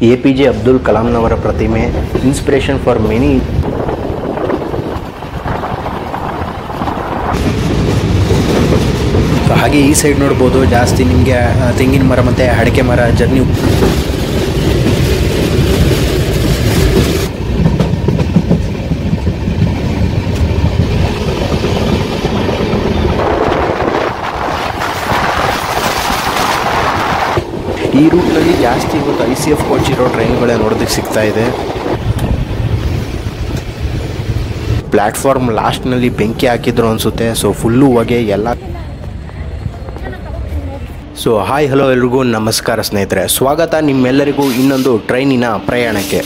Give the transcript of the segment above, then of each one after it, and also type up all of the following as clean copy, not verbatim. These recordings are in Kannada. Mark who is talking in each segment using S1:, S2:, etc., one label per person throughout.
S1: APJ ಅಬ್ದುಲ್ ಕಲಾಂನವರ ಪ್ರತಿಮೆ ಇನ್ಸ್ಪಿರೇಷನ್ ಫಾರ್ ಮೆನಿ.
S2: ಹಾಗೆ ಈ ಸೈಡ್ ನೋಡ್ಬೋದು ಜಾಸ್ತಿ ನಿಮಗೆ ತೆಂಗಿನ ಮರ ಮತ್ತು ಅಡಿಕೆ ಮರ ಜರ್ನಿ.
S1: ಈ ರೂಟ್ನಲ್ಲಿ ಜಾಸ್ತಿ ಇವತ್ತು ICF ಕೋಚ್ ಇರೋ ಟ್ರೈನ್ಗಳೇ ನೋಡೋದಕ್ಕೆ ಸಿಗ್ತಾ ಇದೆ. ಪ್ಲ್ಯಾಟ್ಫಾರ್ಮ್ ಲಾಸ್ಟ್ನಲ್ಲಿ ಬೆಂಕಿ ಹಾಕಿದ್ರು ಅನಿಸುತ್ತೆ. ಸೊ ಫುಲ್ಲು ಹೊಗೆ ಎಲ್ಲ. ಸೊ ಹಾಯ್ ಹಲೋ ಎಲ್ರಿಗೂ ನಮಸ್ಕಾರ ಸ್ನೇಹಿತರೆ, ಸ್ವಾಗತ ನಿಮ್ಮೆಲ್ಲರಿಗೂ ಇನ್ನೊಂದು ಟ್ರೈನಿನ ಪ್ರಯಾಣಕ್ಕೆ.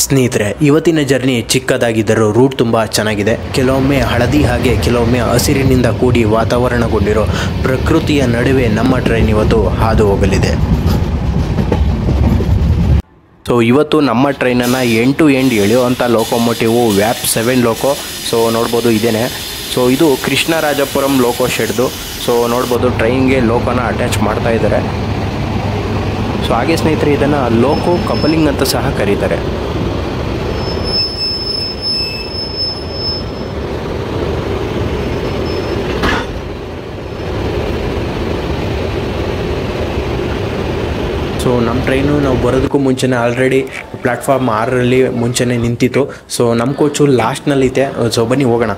S1: ಸ್ನೇಹಿತರೆ, ಇವತ್ತಿನ ಜರ್ನಿ ಚಿಕ್ಕದಾಗಿದ್ದರೂ ರೂಟ್ ತುಂಬ ಚೆನ್ನಾಗಿದೆ. ಕೆಲವೊಮ್ಮೆ ಹಳದಿ ಹಾಗೆ ಕೆಲವೊಮ್ಮೆ ಹಸಿರಿನಿಂದ ಕೂಡಿ ವಾತಾವರಣಗೊಂಡಿರೋ ಪ್ರಕೃತಿಯ ನಡುವೆ ನಮ್ಮ ಟ್ರೈನ್ ಇವತ್ತು ಹಾದು ಹೋಗಲಿದೆ. ಸೊ ಇವತ್ತು ನಮ್ಮ ಟ್ರೈನನ್ನು ಎಂಡ್ ಟು ಎಂಡ್ ಎಳೆಯುವಂಥ ಲೋಕೋಮೋಟಿವು ವ್ಯಾಪ್ 7 ಲೋಕೋ. ಸೊ ನೋಡ್ಬೋದು ಇದೇನೆ. ಸೊ ಇದು ಕೃಷ್ಣರಾಜಪುರಂ ಲೋಕೋ ಶೆಡ್ದು. ಸೊ ನೋಡ್ಬೋದು ಟ್ರೈನ್ಗೆ ಲೋಕೋನ ಅಟ್ಯಾಚ್ ಮಾಡ್ತಾ ಇದ್ದಾರೆ. ಸೊ ಹಾಗೆ ಸ್ನೇಹಿತರೆ, ಇದನ್ನು ಲೋಕೋ ಕಪಲಿಂಗ್ ಅಂತ ಸಹ ಕರೀತಾರೆ.
S2: ಸೊ ನಮ್ಮ ಟ್ರೈನು ನಾವು ಬರೋದಕ್ಕೂ ಮುಂಚೆನೇ ಆಲ್ರೆಡಿ ಪ್ಲ್ಯಾಟ್ಫಾರ್ಮ್ 6ರಲ್ಲಿ ಮುಂಚೆನೇ ನಿಂತಿತ್ತು. ಸೊ ನಮ್ಮ ಕೋಚು ಲಾಸ್ಟ್ನಲ್ಲಿದೆ. ಸೊ ಬನ್ನಿ ಹೋಗೋಣ.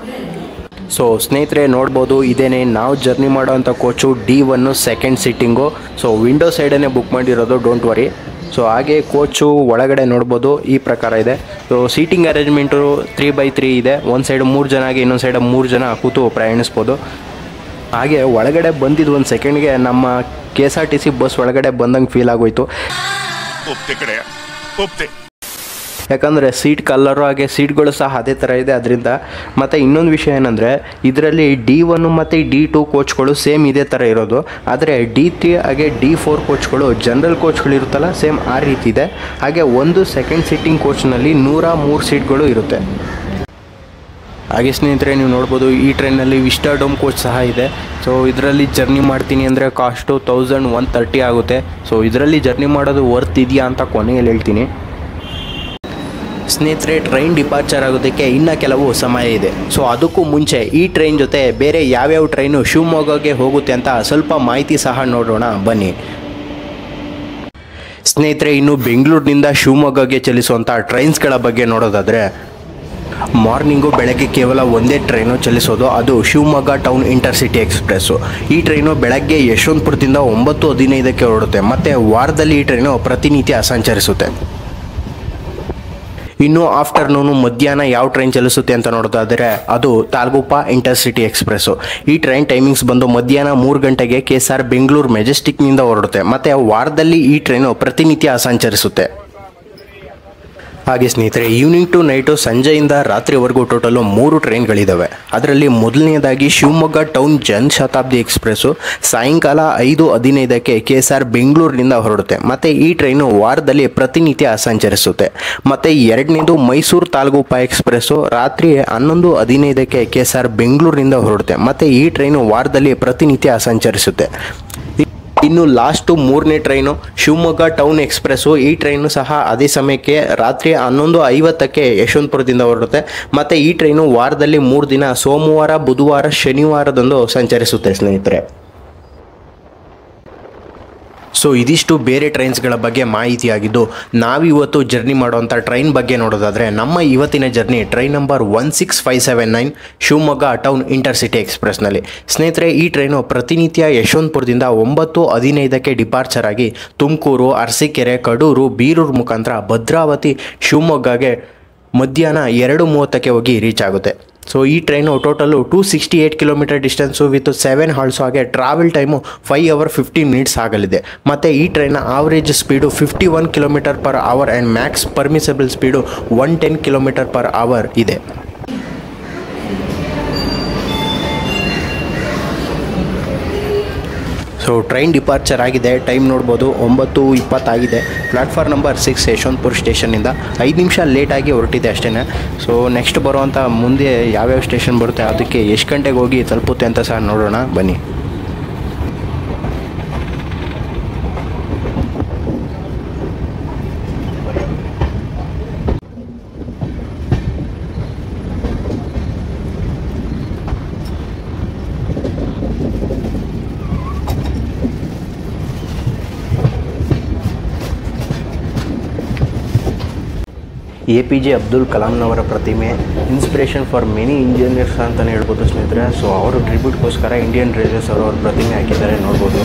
S1: ಸೊ ಸ್ನೇಹಿತರೆ ನೋಡ್ಬೋದು ಇದೇನೆ ನಾವು ಜರ್ನಿ ಮಾಡೋವಂಥ coach D1 second seating. So window ಸೈಡನ್ನೇ ಬುಕ್ ಮಾಡಿರೋದು, ಡೋಂಟ್ ವರಿ. ಸೊ ಹಾಗೆ ಕೋಚು ಒಳಗಡೆ ನೋಡ್ಬೋದು ಈ ಪ್ರಕಾರ ಇದೆ. ಸೊ ಸೀಟಿಂಗ್ ಅರೇಂಜ್ಮೆಂಟು 3x3 ಇದೆ. ಒಂದು ಸೈಡ್ 3 ಜನ ಆಗಿ ಇನ್ನೊಂದು ಸೈಡ್ 3 ಜನ ಕೂತು ಪ್ರಯಾಣಿಸ್ಬೋದು. ಹಾಗೆ ಒಳಗಡೆ ಬಂದಿದ್ದು ಒಂದು ಸೆಕೆಂಡ್ಗೆ ನಮ್ಮ KSRTC ಬಸ್ ಒಳಗಡೆ ಬಂದಂಗೆ ಫೀಲ್ ಆಗೋಯ್ತು. ಯಾಕಂದರೆ ಸೀಟ್ ಕಲರು ಹಾಗೆ ಸೀಟ್ಗಳು ಸಹ ಅದೇ ಥರ ಇದೆ ಅದರಿಂದ. ಮತ್ತು ಇನ್ನೊಂದು ವಿಷಯ ಏನಂದರೆ, ಇದರಲ್ಲಿ D1 ಮತ್ತು D2 ಕೋಚ್ಗಳು ಸೇಮ್ ಇದೇ ಥರ ಇರೋದು. ಆದರೆ D3 ಹಾಗೆ D4 ಕೋಚ್ಗಳು ಜನರಲ್ ಕೋಚ್ಗಳು ಇರುತ್ತಲ್ಲ, ಸೇಮ್ ಆ ರೀತಿ ಇದೆ. ಹಾಗೆ ಒಂದು ಸೆಕೆಂಡ್ ಸೀಟಿಂಗ್ ಕೋಚ್ನಲ್ಲಿ 103 ಸೀಟ್ಗಳು ಇರುತ್ತೆ. ಹಾಗೆ ಸ್ನೇಹಿತರೆ ನೀವು ನೋಡ್ಬೋದು ಈ ಟ್ರೈನಲ್ಲಿ ವಿಸ್ಟಾಡೋಮ್ ಕೋಚ್ ಸಹ ಇದೆ. ಸೊ ಇದರಲ್ಲಿ ಜರ್ನಿ ಮಾಡ್ತೀನಿ ಅಂದರೆ ಕಾಸ್ಟು 1130 ಆಗುತ್ತೆ. ಸೊ ಇದರಲ್ಲಿ ಜರ್ನಿ ಮಾಡೋದು ವರ್ತ್ ಇದೆಯಾ ಅಂತ ಕೊನೆಯಲ್ಲಿ ಹೇಳ್ತೀನಿ. ಸ್ನೇಹಿತರೆ, ಟ್ರೈನ್ ಡಿಪಾರ್ಚರ್ ಆಗೋದಕ್ಕೆ ಇನ್ನೂ ಕೆಲವು ಸಮಯ ಇದೆ. ಸೊ ಅದಕ್ಕೂ ಮುಂಚೆ ಈ ಟ್ರೈನ್ ಜೊತೆ ಬೇರೆ ಯಾವ್ಯಾವ ಟ್ರೈನು ಶಿವಮೊಗ್ಗಕ್ಕೆ ಹೋಗುತ್ತೆ ಅಂತ ಸ್ವಲ್ಪ ಮಾಹಿತಿ ಸಹ ನೋಡೋಣ ಬನ್ನಿ. ಸ್ನೇಹಿತರೆ, ಇನ್ನು ಬೆಂಗಳೂರಿನಿಂದ ಶಿವಮೊಗ್ಗಕ್ಕೆ ಚಲಿಸುವಂಥ ಟ್ರೈನ್ಸ್ಗಳ ಬಗ್ಗೆ ನೋಡೋದಾದರೆ, ಮಾರ್ನಿಂಗು ಬೆಳಗ್ಗೆ ಕೇವಲ ಒಂದೇ ಟ್ರೈನು ಚಲಿಸೋದು, ಅದು ಶಿವಮೊಗ್ಗ ಟೌನ್ ಇಂಟರ್ಸಿಟಿ ಎಕ್ಸ್ಪ್ರೆಸ್ಸು. ಈ ಟ್ರೈನು ಬೆಳಗ್ಗೆ ಯಶವಂತಪುರದಿಂದ 9:15ಕ್ಕೆ ಹೊರಡುತ್ತೆ. ಮತ್ತು ವಾರದಲ್ಲಿ ಈ ಟ್ರೈನು ಪ್ರತಿನಿತ್ಯ ಸಂಚರಿಸುತ್ತೆ. ಇನ್ನು ಆಫ್ಟರ್ನೂನು ಮಧ್ಯಾಹ್ನ ಯಾವ ಟ್ರೈನ್ ಚಲಿಸುತ್ತೆ ಅಂತ ನೋಡೋದಾದರೆ, ಅದು ತಾಲ್ಗುಪ್ಪ ಇಂಟರ್ಸಿಟಿ ಎಕ್ಸ್ಪ್ರೆಸ್ಸು. ಈ ಟ್ರೈನ್ ಟೈಮಿಂಗ್ಸ್ ಬಂದು ಮಧ್ಯಾಹ್ನ 3 ಗಂಟೆಗೆ KSR ಬೆಂಗಳೂರು ಮೆಜೆಸ್ಟಿಕ್ನಿಂದ ಹೊರಡುತ್ತೆ. ಮತ್ತು ವಾರದಲ್ಲಿ ಈ ಟ್ರೈನು ಪ್ರತಿನಿತ್ಯ ಸಂಚರಿಸುತ್ತೆ. ಹಾಗೆ ಸ್ನೇಹಿತರೆ, ಈವ್ನಿಂಗ್ ಟು ನೈಟು ಸಂಜೆಯಿಂದ ರಾತ್ರಿವರೆಗೂ ಟೋಟಲು 3 ಟ್ರೈನ್ಗಳಿದ್ದಾವೆ. ಅದರಲ್ಲಿ ಮೊದಲನೇದಾಗಿ ಶಿವಮೊಗ್ಗ ಟೌನ್ ಜನಶತಾಬ್ದಿ ಎಕ್ಸ್ಪ್ರೆಸ್ಸು ಸಾಯಂಕಾಲ 5:15ಕ್ಕೆ KSR ಬೆಂಗಳೂರಿನಿಂದ ಹೊರಡುತ್ತೆ. ಮತ್ತು ಈ ಟ್ರೈನು ವಾರದಲ್ಲಿ ಪ್ರತಿನಿತ್ಯ ಸಂಚರಿಸುತ್ತೆ. ಮತ್ತು ಎರಡನೇದು ಮೈಸೂರು ತಾಲ್ಗುಪ್ಪ ಎಕ್ಸ್ಪ್ರೆಸ್ಸು ರಾತ್ರಿ 11:15ಕ್ಕೆ KSR ಬೆಂಗಳೂರಿನಿಂದ ಹೊರಡುತ್ತೆ. ಮತ್ತು ಈ ಟ್ರೈನು ವಾರದಲ್ಲಿ ಪ್ರತಿನಿತ್ಯ ಸಂಚರಿಸುತ್ತೆ. ಇನ್ನು ಲಾಸ್ಟು 3ನೇ ಟ್ರೈನು ಶಿವಮೊಗ್ಗ ಟೌನ್ ಎಕ್ಸ್ಪ್ರೆಸ್ಸು. ಈ ಟ್ರೈನು ಸಹ ಅದೇ ಸಮಯಕ್ಕೆ ರಾತ್ರಿ 11:50ಕ್ಕೆ ಯಶವಂತಪುರದಿಂದ ಹೊರಡುತ್ತೆ. ಮತ್ತು ಈ ಟ್ರೈನು ವಾರದಲ್ಲಿ 3 ದಿನ ಸೋಮವಾರ, ಬುಧವಾರ, ಶನಿವಾರದಂದು ಸಂಚರಿಸುತ್ತೆ ಸ್ನೇಹಿತರೆ. ಸೊ ಇದಿಷ್ಟು ಬೇರೆ ಟ್ರೈನ್ಸ್ಗಳ ಬಗ್ಗೆ ಮಾಹಿತಿಯಾಗಿದ್ದು, ನಾವಿವತ್ತು ಜರ್ನಿ ಮಾಡುವಂಥ ಟ್ರೈನ್ ಬಗ್ಗೆ ನೋಡೋದಾದರೆ, ನಮ್ಮ ಇವತ್ತಿನ journey train number 16579 Shivamogga town intercity ಎಕ್ಸ್ಪ್ರೆಸ್ನಲ್ಲಿ. ಸ್ನೇಹಿತರೆ, ಈ ಟ್ರೈನು ಪ್ರತಿನಿತ್ಯ ಯಶವಂತಪುರದಿಂದ 9:15ಕ್ಕೆ ಡಿಪಾರ್ಚರ್ ಆಗಿ ತುಮಕೂರು, ಅರಸೀಕೆರೆ, ಕಡೂರು, ಬೀರೂರು ಮುಖಾಂತರ ಭದ್ರಾವತಿ, ಶಿವಮೊಗ್ಗಗೆ ಮಧ್ಯಾಹ್ನ 2:30ಕ್ಕೆ ಹೋಗಿ ರೀಚ್ ಆಗುತ್ತೆ. ಸೊ ಈ train total 268 kilometre distance with 7 halts. ಹಾಗೆ ಟ್ರಾವೆಲ್ ಟೈಮು 5 hours 15 minutes ಆಗಲಿದೆ. ಮತ್ತು ಈ ಟ್ರೈನ್ನ average speed 51 km/h and max permissible speed 110 km/h ಇದೆ. ಸೊ ಟ್ರೈನ್ ಡಿಪಾರ್ಚರ್ ಆಗಿದೆ. ಟೈಮ್ ನೋಡ್ಬೋದು 9:20 ಆಗಿದೆ. ಪ್ಲ್ಯಾಟ್ಫಾರ್ಮ್ ನಂಬರ್ 6 ಯಶವಂತಪುರ ಸ್ಟೇಷನ್ನಿಂದ 5 ನಿಮಿಷ ಲೇಟಾಗಿ ಹೊರಟಿದೆ ಅಷ್ಟೇ. ಸೊ ನೆಕ್ಸ್ಟ್ ಬರುವಂಥ ಮುಂದೆ ಯಾವ್ಯಾವ ಸ್ಟೇಷನ್ ಬರುತ್ತೆ, ಅದಕ್ಕೆ ಎಷ್ಟು ಗಂಟೆಗೆ ಹೋಗಿ ತಲುಪುತ್ತೆ ಅಂತ ಸಹ ನೋಡೋಣ ಬನ್ನಿ. APJ ಅಬ್ದುಲ್ ಕಲಾಂನವರ ಪ್ರತಿಮೆ ಇನ್ಸ್ಪಿರೇಷನ್ ಫಾರ್ ಮೆನಿ ಇಂಜಿನಿಯರ್ಸ್ ಅಂತಲೇ ಹೇಳ್ಬೋದು ಸ್ನೇಹಿತರೆ. ಸೊ ಅವರು ಟ್ರಿಬ್ಯೂಟ್ಗೋಸ್ಕರ ಇಂಡಿಯನ್ ರೈಲ್ವೇಸ್ ಅವರು ಅವ್ರ ಪ್ರತಿಮೆ ಹಾಕಿದ್ದಾರೆ, ನೋಡ್ಬೋದು.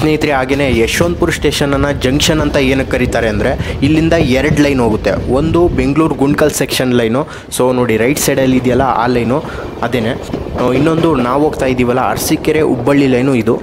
S1: ಸ್ನೇಹಿತರೆ, ಹಾಗೆಯೇ ಯಶವಂತಪುರ ಸ್ಟೇಷನನ್ನು ಜಂಕ್ಷನ್ ಅಂತ ಏನಕ್ಕೆ ಕರೀತಾರೆ ಅಂದರೆ ಇಲ್ಲಿಂದ 2 ಲೈನ್ ಹೋಗುತ್ತೆ. ಒಂದು Bengaluru Gundkal section line, so ನೋಡಿ ರೈಟ್ ಸೈಡಲ್ಲಿ ಇದೆಯಲ್ಲ ಆ ಲೈನು ಅದೇನೆ. ಇನ್ನೊಂದು ನಾವು ಹೋಗ್ತಾ ಇದ್ದೀವಲ್ಲ ಅರಸೀಕೆರೆ ಹುಬ್ಬಳ್ಳಿ ಲೈನು ಇದು.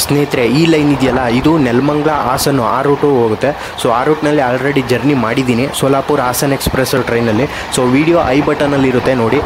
S1: ಸ್ನೇಹಿತರೆ, ಈ ಲೈನ್ ಇದೆಯಲ್ಲ ಇದು ನೆಲಮಂಗಲ ಹಾಸನ ಆ ರೂಟು ಹೋಗುತ್ತೆ. ಸೊ ಆ ರೂಟ್ನಲ್ಲಿ ಆಲ್ರೆಡಿ ಜರ್ನಿ ಮಾಡಿದ್ದೀನಿ, ಸೋಲಾಪುರ ಹಾಸನ್ ಎಕ್ಸ್ಪ್ರೆಸ್ ಟ್ರೈನಲ್ಲಿ. ಸೊ ವಿಡಿಯೋ ಐ ಬಟನಲ್ಲಿ ಇರುತ್ತೆ ನೋಡಿ.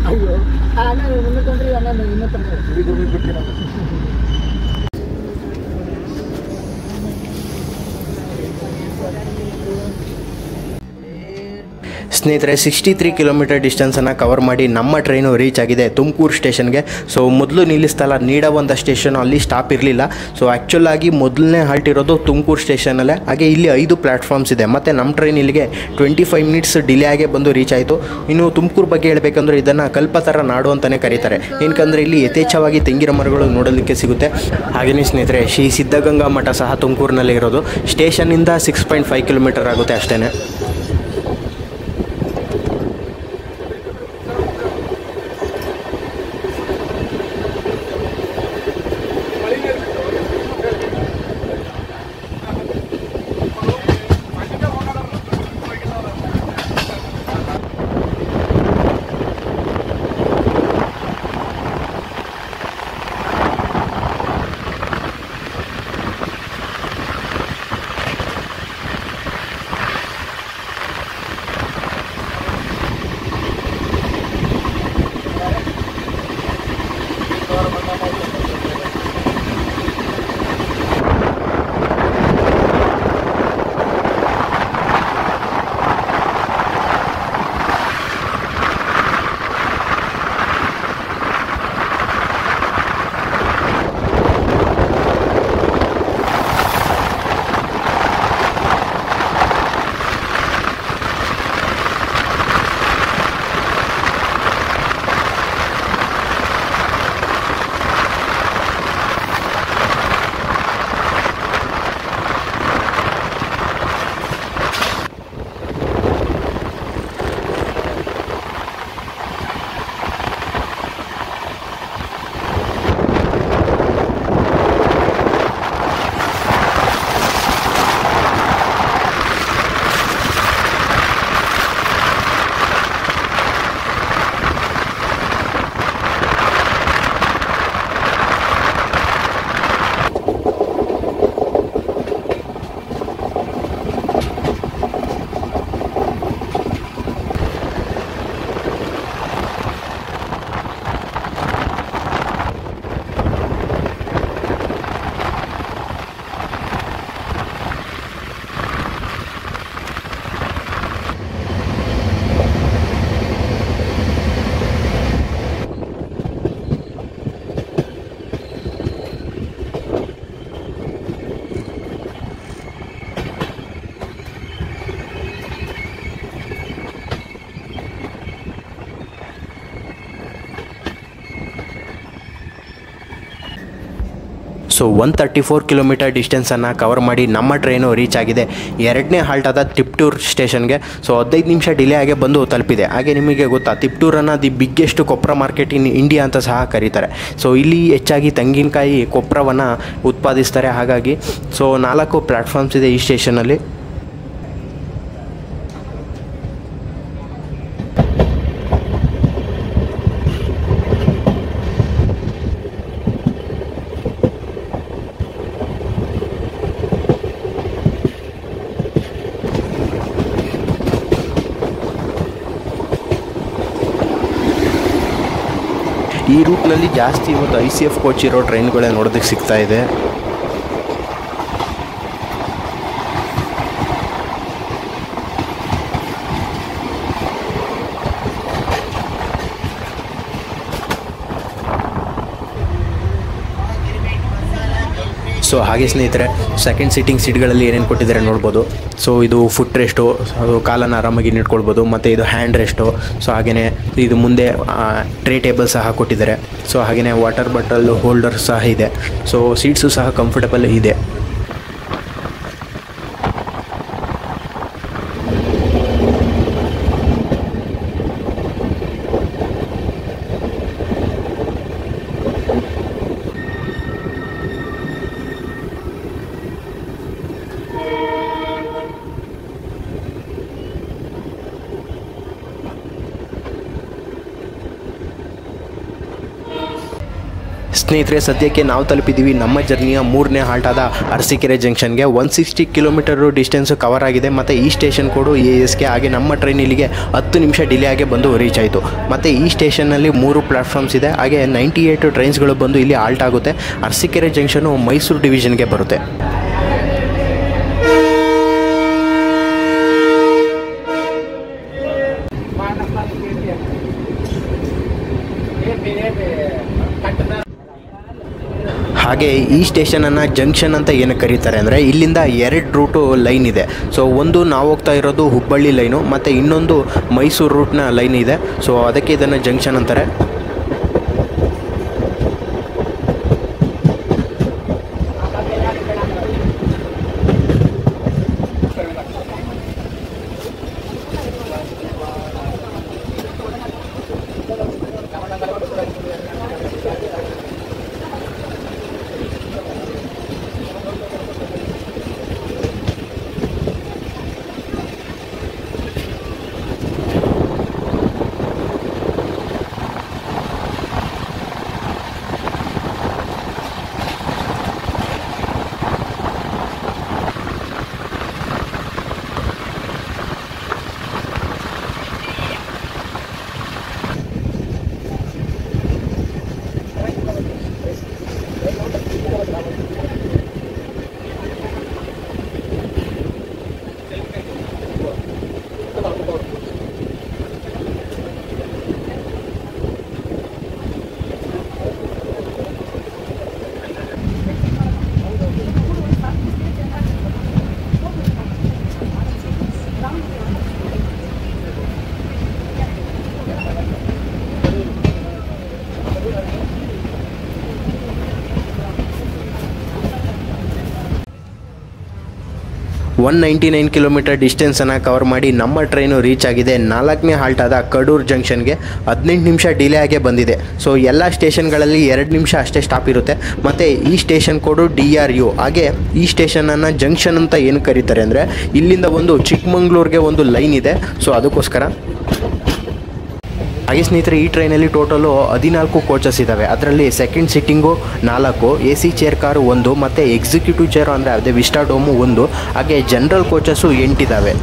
S3: ಅಯ್ಯೋ ಅಣ್ಣ ಮುನ್ನೂರು ಅಣ್ಣ 200
S1: ಸ್ನೇಹಿತರೆ 63 ಕಿಲೋಮೀಟರ್ ಡಿಸ್ಟೆನ್ಸನ್ನು ಕವರ್ ಮಾಡಿ ನಮ್ಮ ಟ್ರೈನು ರೀಚ್ ಆಗಿದೆ ತುಮಕೂರು ಸ್ಟೇಷನ್ಗೆ. ಸೊ ಮೊದಲು ನಿಲ್ಲಿಸ್ತಲ್ಲ ನೀಡವಂಥ ಸ್ಟೇಷನು, ಅಲ್ಲಿ ಸ್ಟಾಪ್ ಇರಲಿಲ್ಲ. ಸೊ ಆ್ಯಕ್ಚುಲ್ ಆಗಿ ಮೊದಲನೇ ಹಾಲ್ಟ್ ಇರೋದು ತುಮಕೂರು ಸ್ಟೇಷನಲ್ಲೇ. ಹಾಗೆ ಇಲ್ಲಿ 5 ಪ್ಲ್ಯಾಟ್ಫಾರ್ಮ್ಸ್ ಇದೆ. ಮತ್ತು ನಮ್ಮ ಟ್ರೈನ್ ಇಲ್ಲಿಗೆ 25 ಮಿನಿಟ್ಸ್ ಡಿಲೇ ಆಗೇ ಬಂದು ರೀಚ್ ಆಯಿತು. ಇನ್ನು ತುಮಕೂರು ಬಗ್ಗೆ ಹೇಳಬೇಕಂದ್ರೆ ಇದನ್ನು ಕಲ್ಪತರ ನಾಡು ಅಂತಲೇ ಕರೀತಾರೆ. ಏನಕ್ಕಂದರೆ ಇಲ್ಲಿ ಯಥೇಚ್ಛವಾಗಿ ತೆಂಗಿನ ಮರಗಳು ನೋಡಲಿಕ್ಕೆ ಸಿಗುತ್ತೆ. ಹಾಗೆಯೇ ಸ್ನೇಹಿತರೆ ಶ್ರೀ ಸಿದ್ಧಗಂಗಾ ಮಠ ಸಹ ತುಮಕೂರಿನಲ್ಲಿ ಇರೋದು. ಸ್ಟೇಷನ್ನಿಂದ 6.5 ಕಿಲೋಮೀಟರ್ ಆಗುತ್ತೆ ಅಷ್ಟೇ. ಸೊ 134 ಕಿಲೋಮೀಟರ್ ಡಿಸ್ಟೆನ್ಸನ್ನು ಕವರ್ ಮಾಡಿ ನಮ್ಮ ಟ್ರೈನು ರೀಚ್ ಆಗಿದೆ ಎರಡನೇ ಹಾಲ್ಟ್ ಆದ ತಿಪ್ಟೂರ್ ಸ್ಟೇಷನ್ಗೆ. ಸೊ 15 ನಿಮಿಷ ಡಿಲೇ ಆಗಿ ಬಂದು ತಲುಪಿದೆ. ಹಾಗೆ ನಿಮಗೆ ಗೊತ್ತಾ, ತಿಪ್ಟೂರನ್ನು the biggest copra market in India ಅಂತ ಸಹ ಕರೀತಾರೆ. ಸೊ ಇಲ್ಲಿ ಹೆಚ್ಚಾಗಿ ತೆಂಗಿನಕಾಯಿ ಕೊಪ್ಪರವನ್ನು ಉತ್ಪಾದಿಸ್ತಾರೆ. ಹಾಗಾಗಿ ಸೊ 4 ಪ್ಲ್ಯಾಟ್ಫಾರ್ಮ್ಸ್ ಇದೆ ಈ ಸ್ಟೇಷನಲ್ಲಿ. ಈ ರೂಟ್ನಲ್ಲಿ ಜಾಸ್ತಿ ಇವತ್ತು ICF ಕೋಚ್ ಇರೋ ಟ್ರೈನ್ಗಳೇ ನೋಡೋದಕ್ಕೆ ಸಿಗ್ತಾ ಇದೆ. ಸೊ ಹಾಗೆ ಸ್ನೇಹಿತರೆ ಸೆಕೆಂಡ್ ಸೀಟಿಂಗ್ ಸೀಟ್ಗಳಲ್ಲಿ ಏನೇನು ಕೊಟ್ಟಿದ್ದಾರೆ ನೋಡ್ಬೋದು. ಸೊ ಇದು ಫುಟ್ ರೆಸ್ಟು, ಅದು ಕಾಲನ್ನು ಆರಾಮಾಗಿ ನಿಟ್ಕೊಳ್ಬೋದು. ಮತ್ತು ಇದು ಹ್ಯಾಂಡ್ ರೆಸ್ಟು. ಸೊ ಹಾಗೆಯೇ ಇದು ಮುಂದೆ ಟ್ರೇ ಟೇಬಲ್ ಸಹ ಕೊಟ್ಟಿದ್ದಾರೆ. ಸೊ ಹಾಗೆಯೇ ವಾಟರ್ ಬಾಟಲ್ ಹೋಲ್ಡರ್ ಸಹ ಇದೆ. ಸೊ ಸೀಟ್ಸು ಸಹ ಕಂಫರ್ಟಬಲ್ ಇದೆ.
S2: ಸ್ನೇಹಿತರೆ, ಸದ್ಯಕ್ಕೆ ನಾವು ತಲುಪಿದ್ದೀವಿ ನಮ್ಮ ಜರ್ನಿಯ 3ನೇ ಹಾಲ್ಟ್ ಆದ ಅರಸೀಕೆರೆ ಜಂಕ್ಷನ್ಗೆ. 160 ಕಿಲೋಮೀಟರು ಡಿಸ್ಟೆನ್ಸು ಕವರ್ ಆಗಿದೆ ಮತ್ತು ಈ ಸ್ಟೇಷನ್ ಕೋಡು ASK. ಹಾಗೆ ನಮ್ಮ ಟ್ರೈನ್ ಇಲ್ಲಿಗೆ 10 ನಿಮಿಷ ಡಿಲೇ ಆಗಿ ಬಂದು ರೀಚ್ ಆಯಿತು. ಮತ್ತು ಈ ಸ್ಟೇಷನ್ನಲ್ಲಿ 3 ಪ್ಲಾಟ್ಫಾರ್ಮ್ಸ್ ಇದೆ. ಹಾಗೆ 98 ಟ್ರೈನ್ಸ್ಗಳು ಬಂದು ಇಲ್ಲಿ ಹಾಲ್ಟ್ ಆಗುತ್ತೆ. ಅರಸೀಕೆರೆ ಜಂಕ್ಷನು ಮೈಸೂರು ಡಿವಿಷನ್ಗೆ ಬರುತ್ತೆ. ಹಾಗೆ ಈ ಸ್ಟೇಷನನ್ನು ಜಂಕ್ಷನ್ ಅಂತ ಏನಕ್ಕೆ ಕರೀತಾರೆ ಅಂದರೆ ಇಲ್ಲಿಂದ 2 ರೂಟು ಲೈನ್ ಇದೆ. ಸೊ ಒಂದು ನಾವು ಹೋಗ್ತಾ ಇರೋದು ಹುಬ್ಬಳ್ಳಿ ಲೈನು ಮತ್ತು ಇನ್ನೊಂದು ಮೈಸೂರು ರೂಟ್ನ ಲೈನ್ ಇದೆ. ಸೊ ಅದಕ್ಕೆ ಇದನ್ನು ಜಂಕ್ಷನ್ ಅಂತಾರೆ. ಒನ್ 99 ಕಿಲೋಮೀಟರ್ ಡಿಸ್ಟೆನ್ಸನ್ನು ಕವರ್ ಮಾಡಿ ನಮ್ಮ ಟ್ರೈನು ರೀಚ್ ಆಗಿದೆ 4ನೇ ಹಾಲ್ಟ್ ಆದ ಕಡೂರು ಜಂಕ್ಷನ್ಗೆ. 18 ನಿಮಿಷ ಡಿಲೇ ಆಗೇ ಬಂದಿದೆ. ಸೊ ಎಲ್ಲ ಸ್ಟೇಷನ್ಗಳಲ್ಲಿ 2 ನಿಮಿಷ ಅಷ್ಟೇ ಸ್ಟಾಪ್ ಇರುತ್ತೆ. ಮತ್ತು ಈ ಸ್ಟೇಷನ್ ಕೋಡು DRU. ಹಾಗೆ ಈ ಸ್ಟೇಷನನ್ನು ಜಂಕ್ಷನ್ ಅಂತ ಏನು ಕರೀತಾರೆ ಅಂದರೆ ಇಲ್ಲಿಂದ ಒಂದು ಚಿಕ್ಕಮಂಗ್ಳೂರಿಗೆ ಒಂದು ಲೈನ್ ಇದೆ. ಸೊ ಅದಕ್ಕೋಸ್ಕರ. ಹಾಗೆ ಸ್ನೇಹಿತರೆ, ಈ ಟ್ರೈನಲ್ಲಿ ಟೋಟಲು 14 ಕೋಚಸ್ ಇದ್ದಾವೆ. ಅದರಲ್ಲಿ second sitting 4, AC chair car 1 ಮತ್ತು ಎಕ್ಸಿಕ್ಯೂಟಿವ್ ಚೇರು ಅಂದರೆ ಅದೇ ವಿಸ್ಟಾಡೋಮು 1, ಹಾಗೆ ಜನರಲ್ ಕೋಚಸ್ಸು 8 ಇದ್ದಾವೆ.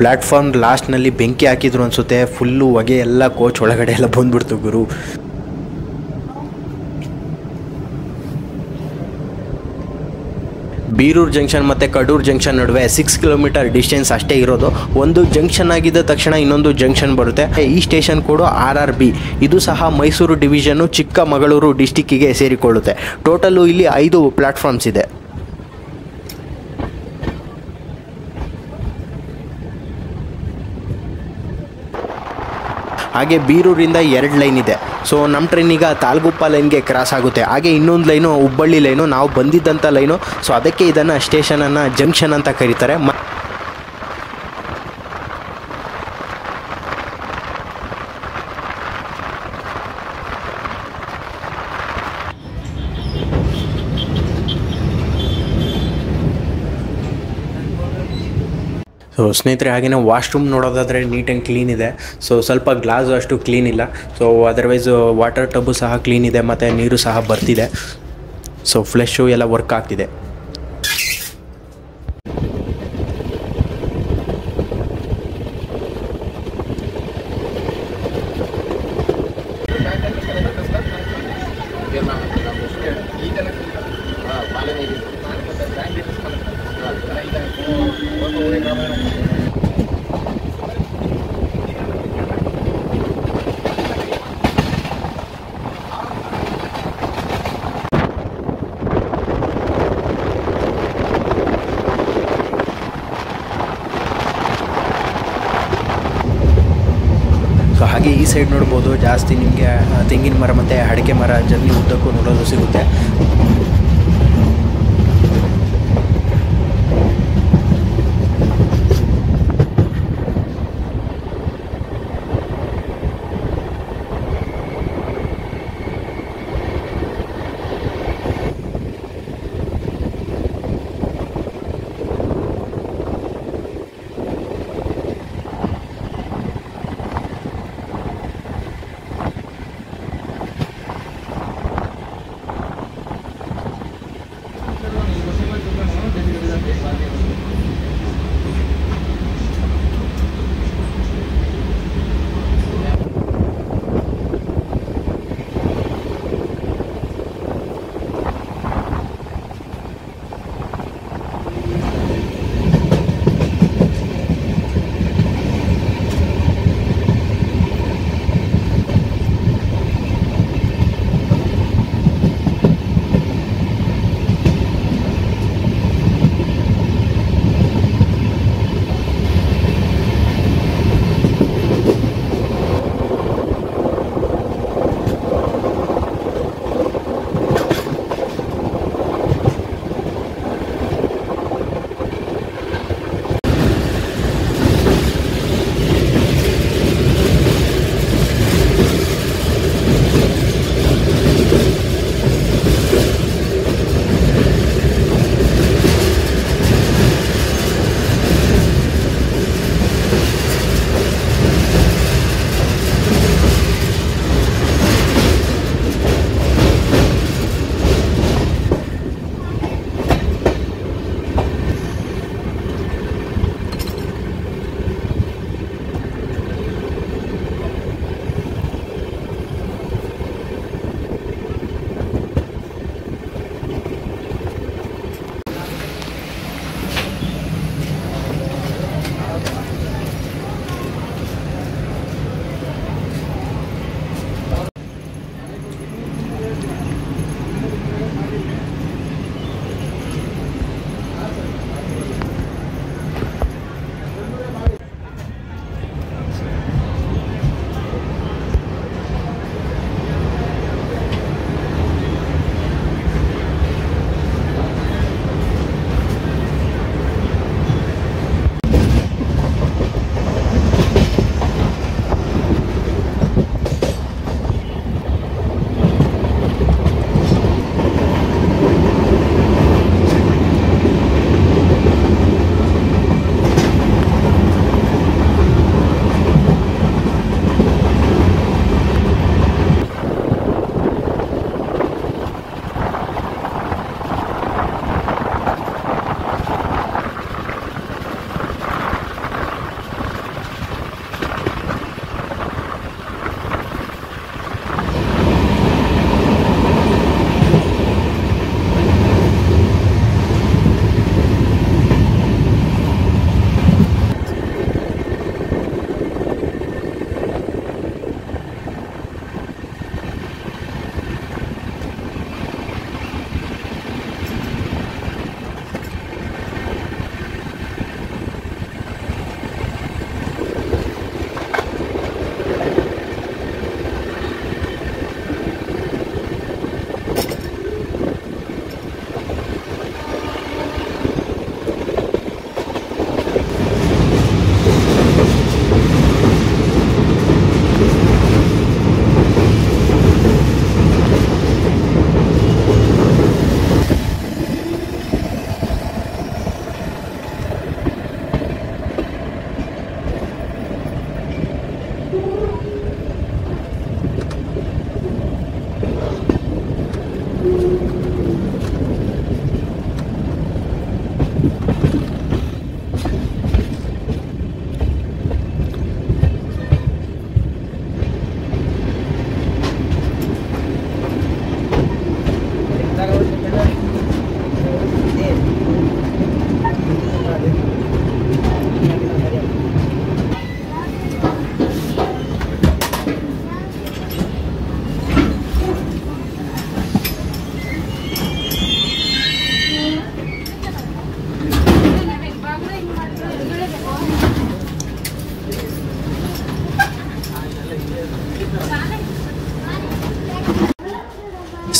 S2: ಪ್ಲ್ಯಾಟ್ಫಾರ್ಮ್ ಲಾಸ್ಟ್ನಲ್ಲಿ ಬೆಂಕಿ ಹಾಕಿದ್ರು ಅನಿಸುತ್ತೆ. ಫುಲ್ಲು ಹೊಗೆ ಎಲ್ಲ ಕೋಚ್ ಒಳಗಡೆ ಎಲ್ಲ ಬಂದ್ಬಿಡ್ತು ಗುರು. ಬೀರೂರು ಜಂಕ್ಷನ್ ಮತ್ತು ಕಡೂರು ಜಂಕ್ಷನ್ ನಡುವೆ 6 ಕಿಲೋಮೀಟರ್ ಡಿಸ್ಟೆನ್ಸ್ ಅಷ್ಟೇ ಇರೋದು. ಒಂದು ಜಂಕ್ಷನ್ ಆಗಿದ್ದ ತಕ್ಷಣ ಇನ್ನೊಂದು ಜಂಕ್ಷನ್ ಬರುತ್ತೆ. ಈ ಸ್ಟೇಷನ್ ಕೋಡು RRB. ಇದು ಸಹ ಮೈಸೂರು ಡಿವಿಷನ್ನು ಚಿಕ್ಕಮಗಳೂರು ಡಿಸ್ಟಿಕ್ಕಿಗೆ ಸೇರಿಕೊಳ್ಳುತ್ತೆ. ಟೋಟಲು ಇಲ್ಲಿ 5 ಪ್ಲ್ಯಾಟ್ಫಾರ್ಮ್ಸ್ ಇದೆ. ಹಾಗೆ ಬೀರೂರಿಂದ 2 ಲೈನ್ ಇದೆ. ಸೊ ನಮ್ಮ ಟ್ರೈನೀಗ ತಾಲ್ಗುಪ್ಪ ಲೈನ್ಗೆ ಕ್ರಾಸ್ ಆಗುತ್ತೆ. ಹಾಗೆ ಇನ್ನೊಂದು ಲೈನು ಹುಬ್ಬಳ್ಳಿ ಲೈನು, ನಾವು ಬಂದಿದ್ದಂಥ ಲೈನು. ಸೊ ಅದಕ್ಕೆ ಇದನ್ನು ಸ್ಟೇಷನನ್ನು ಜಂಕ್ಷನ್ ಅಂತ ಕರೀತಾರೆ. ಸೊ ಸ್ನೇಹಿತರೆ, ಹಾಗೆಯೇ ವಾಶ್ರೂಮ್ ನೋಡೋದಾದರೆ ನೀಟ್ ಆ್ಯಂಡ್ ಕ್ಲೀನ್ ಇದೆ. ಸೊ ಸ್ವಲ್ಪ ಗ್ಲಾಸು ಅಷ್ಟು ಕ್ಲೀನ್ ಇಲ್ಲ. ಸೊ ಅದರ್ವೈಸ್ ವಾಟರ್ ಟಬ್ಬು ಸಹ ಕ್ಲೀನ್ ಇದೆ ಮತ್ತು ನೀರು ಸಹ ಬರ್ತಿದೆ. ಸೊ ಫ್ಲೆಶು ಎಲ್ಲ ವರ್ಕ್ ಆಗ್ತಿದೆ. ಹಾಗೆ ಈ ಸೈಡ್ ನೋಡ್ಬೋದು ಜಾಸ್ತಿ ನಿಮಗೆ ತೆಂಗಿನ ಮರ ಮತ್ತು ಅಡಿಕೆ ಮರ ಜರ್ನಿ ಉದ್ದಕ್ಕೂ ನೋಡೋದು ಸಿಗುತ್ತೆ.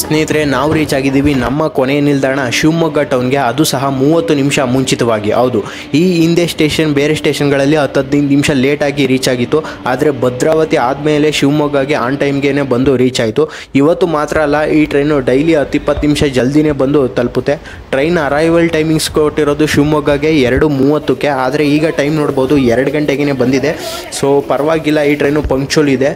S2: ಸ್ನೇಹಿತರೆ, ನಾವು ರೀಚ್ ಆಗಿದ್ದೀವಿ ನಮ್ಮ ಕೊನೆಯ ನಿಲ್ದಾಣ ಶಿವಮೊಗ್ಗ ಟೌನ್ಗೆ, ಅದು ಸಹ 30 ನಿಮಿಷ ಮುಂಚಿತವಾಗಿ. ಹೌದು, ಈ ಹಿಂದೆ ಬೇರೆ ಸ್ಟೇಷನ್ಗಳಲ್ಲಿ 10-15 ನಿಮಿಷ ಲೇಟಾಗಿ ರೀಚ್ ಆಗಿತ್ತು. ಆದರೆ ಭದ್ರಾವತಿ ಆದಮೇಲೆ ಶಿವಮೊಗ್ಗಗೆ ಆನ್ ಟೈಮ್ಗೆ ಬಂದು ರೀಚ್ ಆಯಿತು. ಇವತ್ತು ಮಾತ್ರ ಅಲ್ಲ, ಈ ಟ್ರೈನು ಡೈಲಿ 10-20 ನಿಮಿಷ ಜಲ್ದಿನೇ ಬಂದು ತಲುಪುತ್ತೆ. ಟ್ರೈನ್ ಅರೈವಲ್ ಟೈಮಿಂಗ್ಸ್ ಕೊಟ್ಟಿರೋದು ಶಿವಮೊಗ್ಗಗೆ 2:30ಕ್ಕೆ, ಆದರೆ ಈಗ ಟೈಮ್ ನೋಡ್ಬೋದು 2 ಗಂಟೆಗೇ ಬಂದಿದೆ. ಸೊ ಪರವಾಗಿಲ್ಲ, ಈ ಟ್ರೈನು ಪಂಕ್ಚುಲ್ ಇದೆ.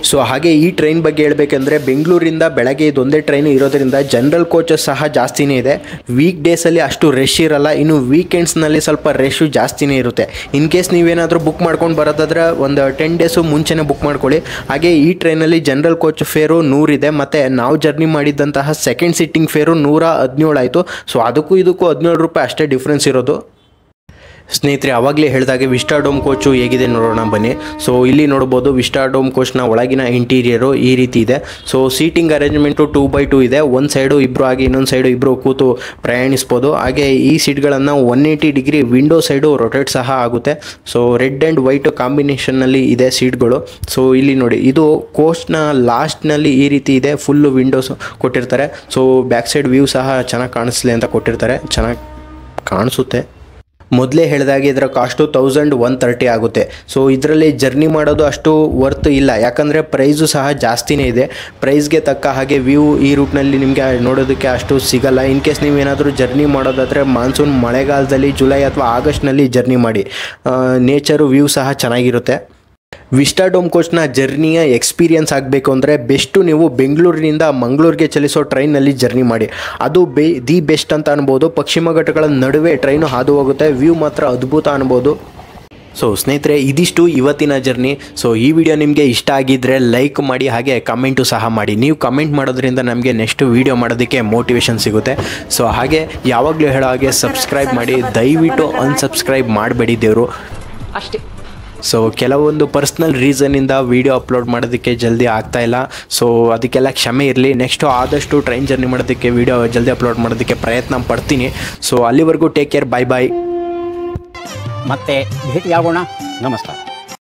S2: ಸೊ ಹಾಗೆ ಈ ಟ್ರೈನ್ ಬಗ್ಗೆ ಹೇಳಬೇಕಂದ್ರೆ, ಬೆಂಗಳೂರಿಂದ ಬೆಳಗ್ಗೆ ಇದೊಂದೇ ಟ್ರೈನ್ ಇರೋದ್ರಿಂದ ಜನರಲ್ ಕೋಚಸ್ ಸಹ ಜಾಸ್ತಿನೇ ಇದೆ. ವೀಕ್ ಡೇಸಲ್ಲಿ ಅಷ್ಟು ರಶ್ ಇರಲ್ಲ, ಇನ್ನು ವೀಕೆಂಡ್ಸ್ನಲ್ಲಿ ಸ್ವಲ್ಪ ರಶ್ಶು ಜಾಸ್ತಿನೇ ಇರುತ್ತೆ. ಇನ್ ಕೇಸ್ ನೀವೇನಾದರೂ ಬುಕ್ ಮಾಡ್ಕೊಂಡು ಬರೋದಾದ್ರೆ ಒಂದು 10 ಡೇಸು ಮುಂಚೆನೇ ಬುಕ್ ಮಾಡ್ಕೊಳ್ಳಿ. ಹಾಗೆ ಈ ಟ್ರೈನಲ್ಲಿ ಜನರಲ್ ಕೋಚ್ ಫೇರು 100 ಇದೆ, ಮತ್ತು ನಾವು ಜರ್ನಿ ಮಾಡಿದ್ದಂತಹ ಸೆಕೆಂಡ್ ಸಿಟ್ಟಿಂಗ್ ಫೇರು 117 ಆಯಿತು. ಸೊ ಅದಕ್ಕೂ ಇದಕ್ಕೂ 17 ರೂಪಾಯಿ ಅಷ್ಟೇ ಡಿಫ್ರೆನ್ಸ್ ಇರೋದು. ಸ್ನೇಹಿತರೆ, ಆವಾಗಲೇ ಹೇಳಿದಾಗೆ ವಿಸ್ಟಾಡೋಮ್ ಕೋಚು ಹೇಗಿದೆ ನೋಡೋಣ ಬನ್ನಿ. ಸೊ ಇಲ್ಲಿ ನೋಡ್ಬೋದು ವಿಸ್ಟಾಡೋಮ್ ಕೋಚ್ನ ಒಳಗಿನ ಇಂಟೀರಿಯರು ಈ ರೀತಿ ಇದೆ. ಸೊ ಸೀಟಿಂಗ್ ಅರೇಂಜ್ಮೆಂಟು 2x2 ಇದೆ. ಒಂದು ಸೈಡು ಇಬ್ಬರು ಆಗಿ ಇನ್ನೊಂದು ಸೈಡು ಇಬ್ಬರು ಕೂತು ಪ್ರಯಾಣಿಸ್ಬೋದು. ಹಾಗೆ ಈ ಸೀಟ್ಗಳನ್ನು 180 ಡಿಗ್ರಿ ವಿಂಡೋ ಸೈಡು ರೊಟೇಟ್ ಸಹ ಆಗುತ್ತೆ. ಸೊ ರೆಡ್ ಆ್ಯಂಡ್ ವೈಟ್ ಕಾಂಬಿನೇಷನ್ನಲ್ಲಿ ಇದೆ ಸೀಟ್ಗಳು. ಸೊ ಇಲ್ಲಿ ನೋಡಿ, ಇದು ಕೋಚ್ನ ಲಾಸ್ಟ್ನಲ್ಲಿ ಈ ರೀತಿ ಇದೆ, ಫುಲ್ಲು ವಿಂಡೋಸ್ ಕೊಟ್ಟಿರ್ತಾರೆ. ಸೊ ಬ್ಯಾಕ್ ಸೈಡ್ ವ್ಯೂ ಸಹ ಚೆನ್ನಾಗಿ ಕಾಣಿಸ್ಲಿ ಅಂತ ಕೊಟ್ಟಿರ್ತಾರೆ, ಚೆನ್ನಾಗಿ ಕಾಣಿಸುತ್ತೆ. ಮೊದಲೇ ಹೇಳಿದಾಗೆ ಇದರ ಕಾಸ್ಟು 1130 ಆಗುತ್ತೆ. ಸೊ ಇದರಲ್ಲಿ ಜರ್ನಿ ಮಾಡೋದು ಅಷ್ಟು ವರ್ತ್ ಇಲ್ಲ, ಯಾಕಂದರೆ ಪ್ರೈಸು ಸಹ ಜಾಸ್ತಿನೇ ಇದೆ. ಪ್ರೈಸ್ಗೆ ತಕ್ಕ ಹಾಗೆ ವ್ಯೂ ಈ ರೂಟ್ನಲ್ಲಿ ನಿಮಗೆ ನೋಡೋದಕ್ಕೆ ಅಷ್ಟು ಸಿಗಲ್ಲ. ಇನ್ ಕೇಸ್ ನೀವೇನಾದರೂ ಜರ್ನಿ ಮಾಡೋದಾದರೆ ಮಾನ್ಸೂನ್ ಮಳೆಗಾಲದಲ್ಲಿ ಜುಲೈ ಅಥವಾ ಆಗಸ್ಟ್ನಲ್ಲಿ ಜರ್ನಿ ಮಾಡಿ, ನೇಚರು ವ್ಯೂ ಸಹ ಚೆನ್ನಾಗಿರುತ್ತೆ. ವಿಸ್ಟಾಡೋಮ್ ಕೋಚ್ನ ಜರ್ನಿಯ ಎಕ್ಸ್ಪೀರಿಯನ್ಸ್ ಆಗಬೇಕು ಅಂದರೆ ಬೆಸ್ಟು ನೀವು ಬೆಂಗಳೂರಿನಿಂದ ಮಂಗಳೂರಿಗೆ ಚಲಿಸೋ ಟ್ರೈನಲ್ಲಿ ಜರ್ನಿ ಮಾಡಿ, ಅದು ದಿ ಬೆಸ್ಟ್ ಅಂತ ಅನ್ಬೋದು. ಪಶ್ಚಿಮ ಘಟ್ಟಗಳ ನಡುವೆ ಟ್ರೈನು ಹಾದು ಹೋಗುತ್ತೆ, ವ್ಯೂ ಮಾತ್ರ ಅದ್ಭುತ ಅನ್ಬೋದು. ಸೊ ಸ್ನೇಹಿತರೆ, ಇದಿಷ್ಟು ಇವತ್ತಿನ ಜರ್ನಿ. ಸೊ ಈ ವಿಡಿಯೋ ನಿಮಗೆ ಇಷ್ಟ ಆಗಿದ್ದರೆ ಲೈಕ್ ಮಾಡಿ, ಹಾಗೆ ಕಮೆಂಟು ಸಹ ಮಾಡಿ. ನೀವು ಕಮೆಂಟ್ ಮಾಡೋದ್ರಿಂದ ನಮಗೆ ನೆಕ್ಸ್ಟ್ ವೀಡಿಯೋ ಮಾಡೋದಕ್ಕೆ ಮೋಟಿವೇಶನ್ ಸಿಗುತ್ತೆ. ಸೊ ಹಾಗೆ ಯಾವಾಗಲೂ ಹೇಳೋ ಹಾಗೆ ಸಬ್ಸ್ಕ್ರೈಬ್ ಮಾಡಿ, ದಯವಿಟ್ಟು ಅನ್ಸಬ್ಸ್ಕ್ರೈಬ್ ಮಾಡಬೇಡಿ ದೇವರು
S3: ಅಷ್ಟೇ.
S2: ಸೊ ಕೆಲವೊಂದು ಪರ್ಸ್ನಲ್ ರೀಸನ್ನಿಂದ ವೀಡಿಯೋ ಅಪ್ಲೋಡ್ ಮಾಡೋದಕ್ಕೆ ಜಲ್ದಿ ಆಗ್ತಾಯಿಲ್ಲ. ಸೊ ಅದಕ್ಕೆಲ್ಲ ಕ್ಷಮೆ ಇರಲಿ. ನೆಕ್ಸ್ಟು ಆದಷ್ಟು ಟ್ರೈನ್ ಜರ್ನಿ ಮಾಡೋದಕ್ಕೆ ವೀಡಿಯೋ ಜಲ್ದಿ ಅಪ್ಲೋಡ್ ಮಾಡೋದಕ್ಕೆ ಪ್ರಯತ್ನ ಪಡ್ತೀನಿ. ಸೊ ಅಲ್ಲಿವರೆಗೂ ಟೇಕ್ ಕೇರ್, ಬಾಯ್ ಬಾಯ್.
S4: ಮತ್ತೆ ಭೇಟಿಯಾಗೋಣ. ನಮಸ್ಕಾರ.